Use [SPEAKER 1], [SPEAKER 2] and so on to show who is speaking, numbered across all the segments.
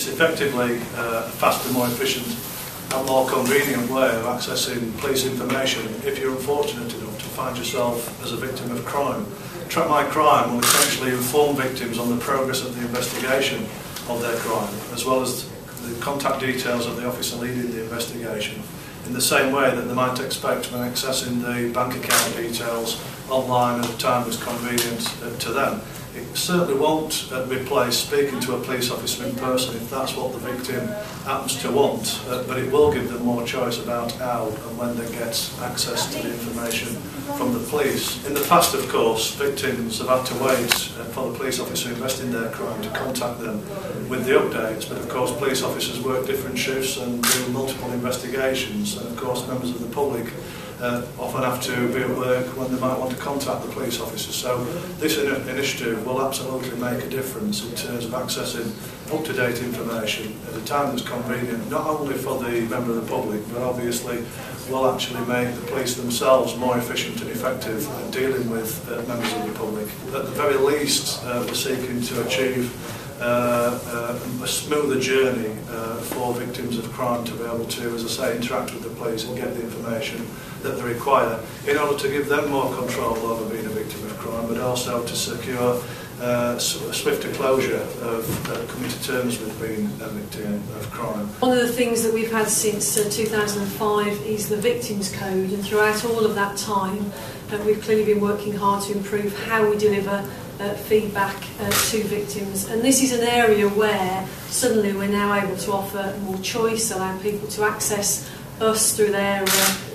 [SPEAKER 1] It's effectively a faster, more efficient and more convenient way of accessing police information if you're unfortunate enough to find yourself as a victim of crime. TrackMyCrime will essentially inform victims on the progress of the investigation of their crime, as well as the contact details of the officer leading the investigation, in the same way that they might expect when accessing the bank account details online at a time that's convenient to them. It certainly won't replace speaking to a police officer in person if that's what the victim happens to want, but it will give them more choice about how and when they get access to the information from the police. In the past, of course, victims have had to wait for the police officer investing their crime to contact them with the updates, but of course police officers work different shifts and do multiple investigations, and of course members of the public often have to be at work when they might want to contact the police officer. So this initiative will absolutely make a difference in terms of accessing up-to-date information at a time that's convenient, not only for the member of the public, but obviously will actually make the police themselves more efficient and effective at dealing with members of the public. At the very least, we're seeking to achieve a smoother journey for victims of crime to be able to, as I say, interact with the police and get the information that they require in order to give them more control over being a victim of crime, but also to secure swifter closure of coming to terms with being a victim of crime.
[SPEAKER 2] One of the things that we've had since 2005 is the Victims Code, and throughout all of that time we've clearly been working hard to improve how we deliver feedback to victims, and this is an area where suddenly we're now able to offer more choice, allow people to access us through their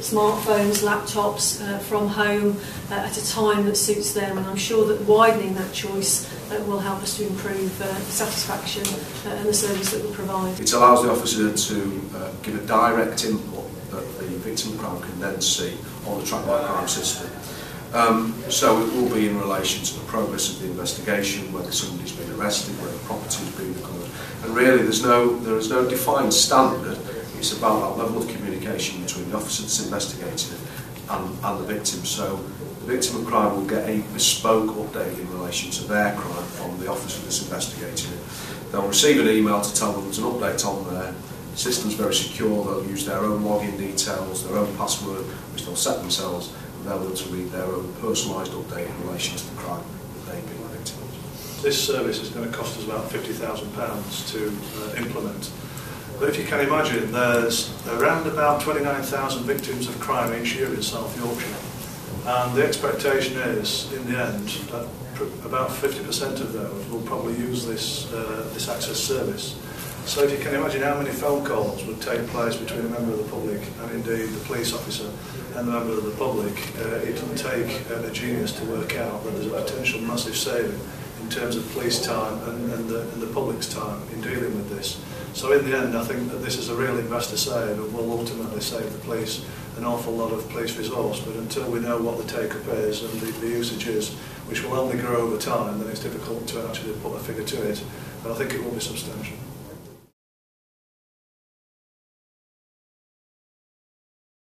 [SPEAKER 2] smartphones, laptops, from home at a time that suits them, and I'm sure that widening that choice will help us to improve the satisfaction and the service that we provide.
[SPEAKER 3] It allows the officer to give a direct input that the victim of crime can then see on the TrackMyCrime system. So it will be in relation to the progress of the investigation, whether somebody's been arrested, whether property's been recovered, and really there is no defined standard. It's about that level of communication between the officer that's investigating it and the victim. So the victim of crime will get a bespoke update in relation to their crime from the officer that's investigating it. They'll receive an email to tell them there's an update on there. The system's very secure. They'll use their own login details, their own password, which they'll set themselves, and they'll be able to read their own personalised update in relation to the crime that they've been the victim of.
[SPEAKER 1] This service is going to cost us about £50,000 to implement. But if you can imagine, there's around about 29,000 victims of crime each year in South Yorkshire, and the expectation is, in the end, that about 50% of those will probably use this access service. So if you can imagine how many phone calls would take place between a member of the public and indeed the police officer and the member of the public, it doesn't take a genius to work out that there's a potential massive saving in terms of police time and the public's time in dealing with this. So in the end, I think that this is a real investor save and will ultimately save the police an awful lot of police resource. But until we know what the take-up is and the usage is, which will only grow over time, then it's difficult to actually put a figure to it. But I think it will be substantial.